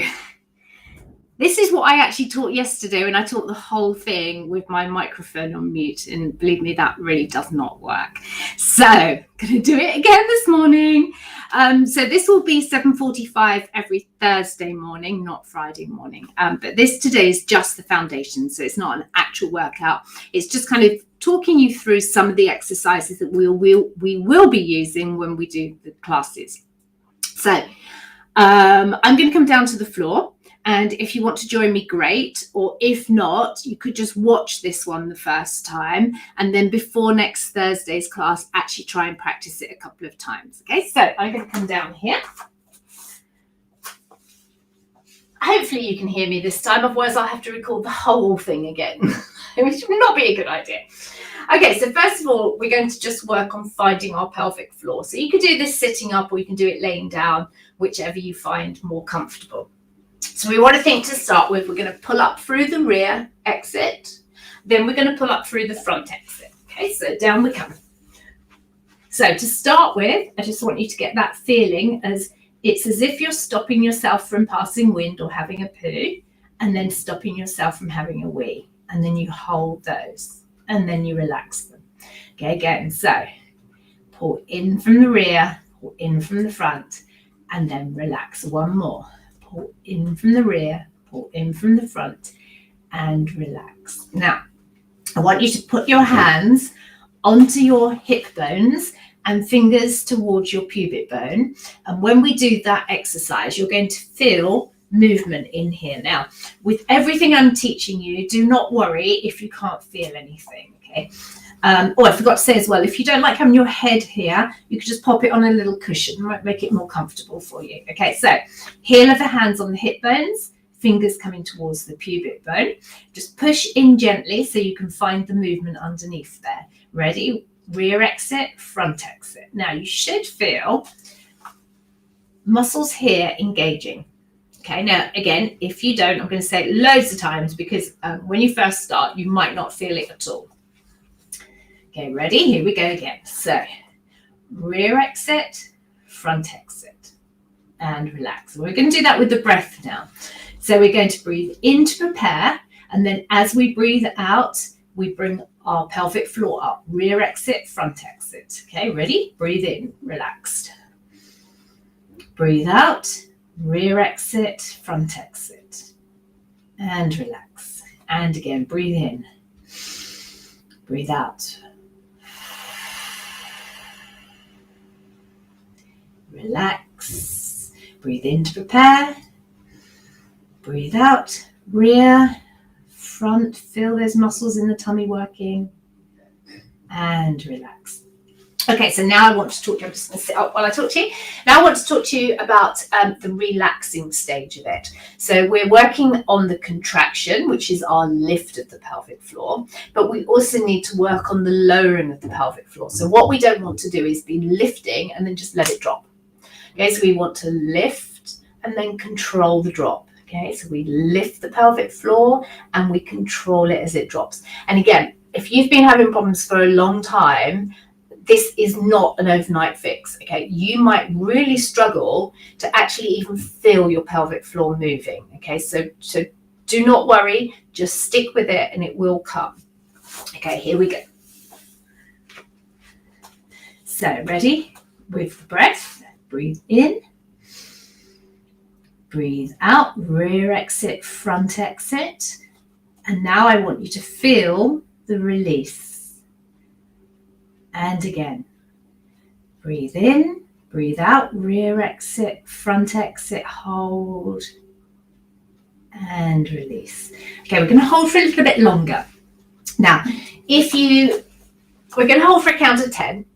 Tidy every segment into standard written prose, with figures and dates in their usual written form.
So this is what I actually taught yesterday when I taught the whole thing with my microphone on mute, and believe me, that really does not work. So I'm going to do it again this morning. So this will be 7:45 every Thursday morning, not Friday morning. But this today is just the foundation, so it's not an actual workout. It's just kind of talking you through some of the exercises that we will be using when we do the classes. So I'm going to come down to the floor. And if you want to join me, great. Or if not, you could just watch this one the first time. And then before next Thursday's class, actually try and practice it a couple of times. Okay, so I'm going to come down here. Hopefully you can hear me this time. Otherwise, I'll have to record the whole thing again, which would not be a good idea. Okay, so first of all, we're going to just work on finding our pelvic floor. So you can do this sitting up or you can do it laying down, whichever you find more comfortable. So we want to think to start with, we're going to pull up through the rear exit, then we're going to pull up through the front exit. Okay, so down we come. So to start with, I just want you to get that feeling as it's as if you're stopping yourself from passing wind or having a poo, and then stopping yourself from having a wee. And then you hold those, and then you relax them. Okay, again, so pull in from the rear, pull in from the front, and then relax. One more. Pull in from the rear, pull in from the front, and relax. Now, I want you to put your hands onto your hip bones and fingers towards your pubic bone. And when we do that exercise, you're going to feel movement in here. Now, with everything I'm teaching you, do not worry if you can't feel anything, okay? Oh, I forgot to say as well, if you don't like having your head here, you could just pop it on a little cushion. It might make it more comfortable for you. Okay, so heel of the hands on the hip bones, fingers coming towards the pubic bone. Just push in gently so you can find the movement underneath there. Ready? Rear exit, front exit. Now you should feel muscles here engaging. Okay, now again, if you don't, I'm going to say it loads of times because when you first start, you might not feel it at all. Okay, ready? Here we go again. So, rear exit, front exit, and relax. We're going to do that with the breath now. So we're going to breathe in to prepare, and then as we breathe out, we bring our pelvic floor up. Rear exit, front exit. Okay, ready? Breathe in, relaxed. Breathe out, rear exit, front exit, and relax. And again, breathe in, breathe out. Relax, breathe in to prepare, breathe out, rear, front, feel those muscles in the tummy working, and relax. Okay, so now I want to talk to you, I'm just going to sit up while I talk to you. Now I want to talk to you about the relaxing stage of it. So we're working on the contraction, which is our lift of the pelvic floor, but we also need to work on the lowering of the pelvic floor. So what we don't want to do is be lifting and then just let it drop. Okay, so we want to lift and then control the drop. Okay, so we lift the pelvic floor and we control it as it drops. And again, if you've been having problems for a long time, this is not an overnight fix. Okay, you might really struggle to actually even feel your pelvic floor moving. Okay, so do not worry, just stick with it and it will come. Okay, here we go. So ready? With the breath, breathe in, breathe out, rear exit, front exit. And now I want you to feel the release. And again, breathe in, breathe out, rear exit, front exit, hold, and release. Okay, we're going to hold for a little bit longer. Now, we're going to hold for a count of 10,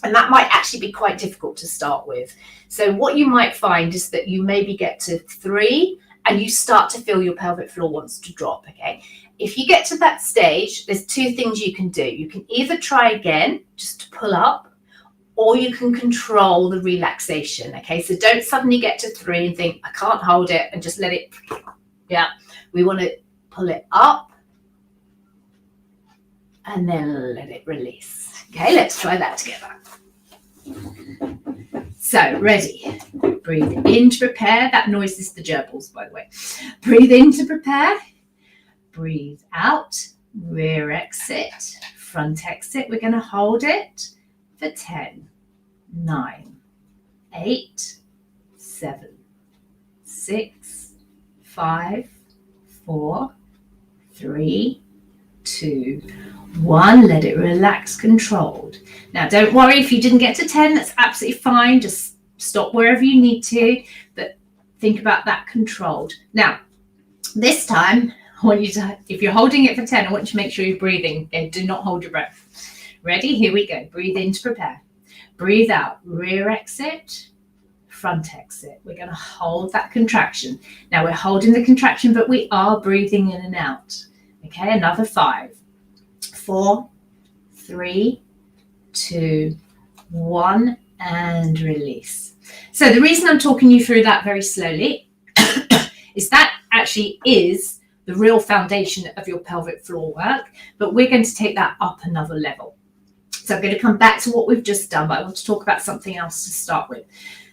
and that might actually be quite difficult to start with. So what you might find is that you maybe get to 3 and you start to feel your pelvic floor wants to drop, okay? If you get to that stage, there's 2 things you can do. You can either try again, just to pull up, or you can control the relaxation, okay? So don't suddenly get to 3 and think, I can't hold it, and just let it, yeah. We want to pull it up and then let it release. Okay, let's try that together. So ready. Breathe in to prepare. That noise is the gerbils, by the way. Breathe in to prepare. Breathe out. Rear exit. Front exit. We're going to hold it for 10, 9, 8, 7, 6, 5, 4, 3, 2, 1. Let it relax, controlled. Now, don't worry if you didn't get to 10, that's absolutely fine. Just stop wherever you need to, but think about that controlled. Now, this time, I want you to, if you're holding it for 10, I want you to make sure you're breathing. Okay? Do not hold your breath. Ready? Here we go. Breathe in to prepare. Breathe out. Rear exit, front exit. We're going to hold that contraction. Now, we're holding the contraction, but we are breathing in and out. Okay, another 5, 4, 3, 2, 1, and release. So the reason I'm talking you through that very slowly is that actually is the real foundation of your pelvic floor work, but we're going to take that up another level. So I'm going to come back to what we've just done, but I want to talk about something else to start with.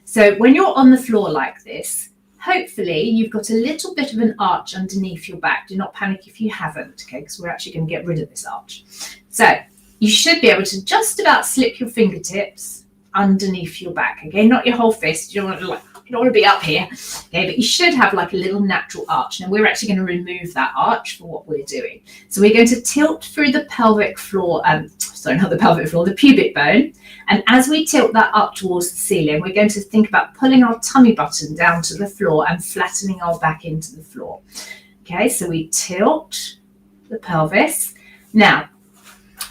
So when you're on the floor like this, hopefully you've got a little bit of an arch underneath your back. Do not panic if you haven't, okay, because we're actually going to get rid of this arch. So you should be able to just about slip your fingertips underneath your back, okay, not your whole fist. You don't want to be up here, okay, but you should have like a little natural arch. Now we're actually going to remove that arch for what we're doing. So we're going to tilt through the pelvic floor, sorry, not the pelvic floor, the pubic bone. And as we tilt that up towards the ceiling, we're going to think about pulling our tummy button down to the floor and flattening our back into the floor. Okay, so we tilt the pelvis. Now,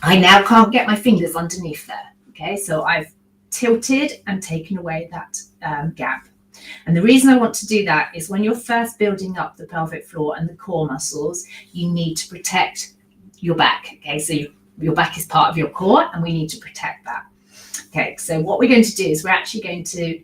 I now can't get my fingers underneath there. Okay, so I've tilted and taken away that gap. And the reason I want to do that is when you're first building up the pelvic floor and the core muscles, you need to protect your back. Okay, so your back is part of your core and we need to protect that. Okay, so what we're going to do is we're actually going to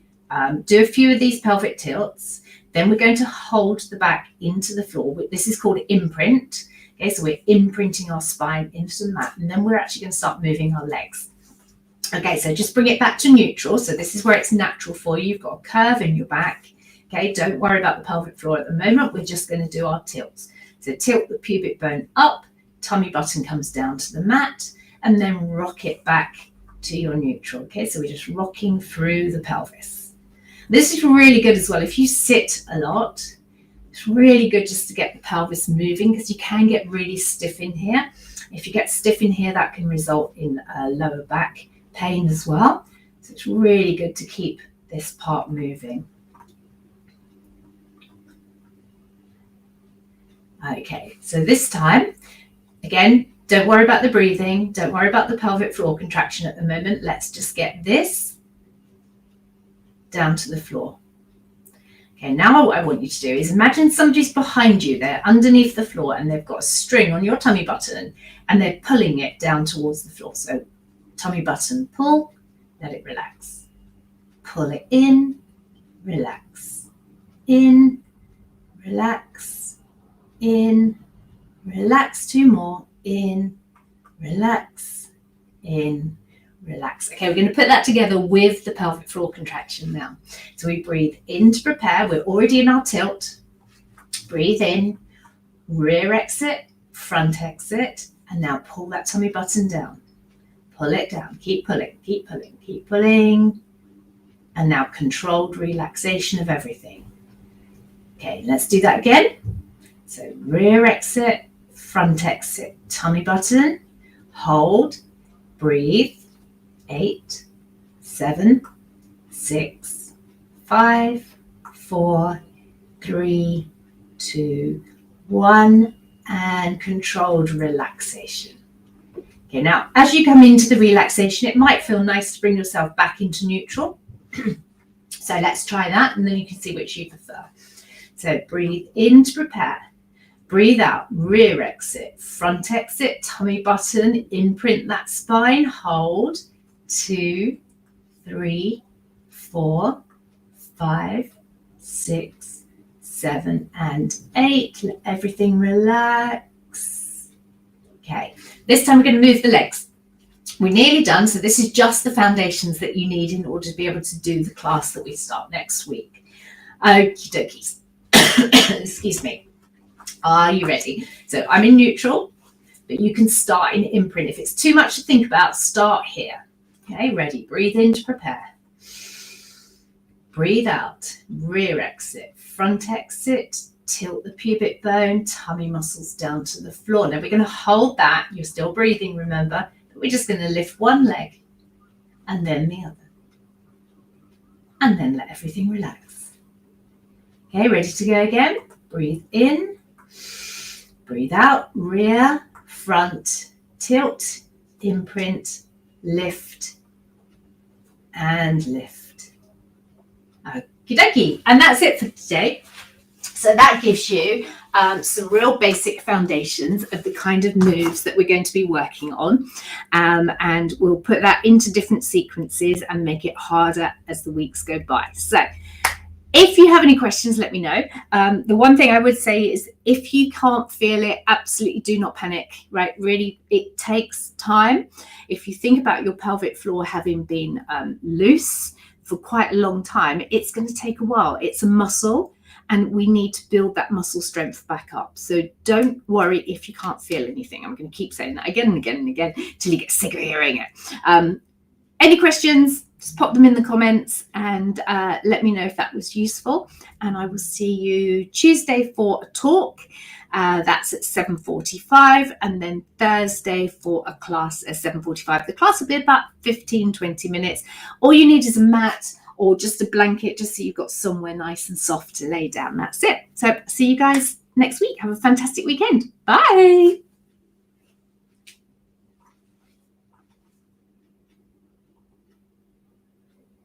do a few of these pelvic tilts. Then we're going to hold the back into the floor. This is called imprint. Okay, so we're imprinting our spine into the mat, and then we're actually going to start moving our legs. Okay, so just bring it back to neutral. So this is where it's natural for you. You've got a curve in your back. Okay, don't worry about the pelvic floor at the moment. We're just going to do our tilts. So tilt the pubic bone up, tummy button comes down to the mat, and then rock it back to your neutral. Okay, so we're just rocking through the pelvis. This is really good as well. If you sit a lot, it's really good just to get the pelvis moving because you can get really stiff in here. If you get stiff in here, that can result in lower back pain as well. So it's really good to keep this part moving. Okay, so this time, again, don't worry about the breathing. Don't worry about the pelvic floor contraction at the moment. Let's just get this down to the floor. Okay, now what I want you to do is imagine somebody's behind you. They're underneath the floor and they've got a string on your tummy button and they're pulling it down towards the floor. So tummy button, pull, let it relax. Pull it in, relax. In, relax. In, relax. 2 more. In, relax. In, relax. Okay, we're going to put that together with the pelvic floor contraction now. So we breathe in to prepare. We're already in our tilt. Breathe in, rear exit, front exit, and now pull that tummy button down. Pull it down. Keep pulling, keep pulling, keep pulling. And now controlled relaxation of everything. Okay, let's do that again. So rear exit, front exit, tummy button, hold, breathe. 8, 7, 6, 5, 4, 3, 2, 1, and controlled relaxation. Okay, now as you come into the relaxation, it might feel nice to bring yourself back into neutral. So let's try that and then you can see which you prefer. So breathe in to prepare. Breathe out, rear exit, front exit, tummy button, imprint that spine, hold. 2, 3, 4, 5, 6, 7, and 8. Let everything relax. Okay, this time we're going to move the legs. we're nearly done. So this is just the foundations that you need in order to be able to do the class that we start next week. Okie dokies. Excuse me. Are you ready? So I'm in neutral, but you can start in imprint. If it's too much to think about, start here. Okay, ready? Breathe in to prepare. Breathe out, rear exit, front exit, tilt the pubic bone, tummy muscles down to the floor. Now we're going to hold that. You're still breathing, remember. But we're just going to lift one leg and then the other. And then let everything relax. Okay, ready to go again? Breathe in, breathe out, rear, front, tilt, imprint, lift, and lift. Okie dokie. And that's it for today. So that gives you some real basic foundations of the kind of moves that we're going to be working on. And we'll put that into different sequences and make it harder as the weeks go by. So if you have any questions, let me know. The one thing I would say is if you can't feel it, absolutely do not panic, right? Really, it takes time. If you think about your pelvic floor having been loose for quite a long time, it's going to take a while. It's a muscle. And we need to build that muscle strength back up. So don't worry if you can't feel anything. I'm going to keep saying that again and again and again till you get sick of hearing it. Any questions, just pop them in the comments and let me know if that was useful. And I will see you Tuesday for a talk. That's at 7:45, and then Thursday for a class at 7:45. The class will be about 15-20 minutes. All you need is a mat or just a blanket, just so you've got somewhere nice and soft to lay down. That's it. So see you guys next week. Have a fantastic weekend. Bye.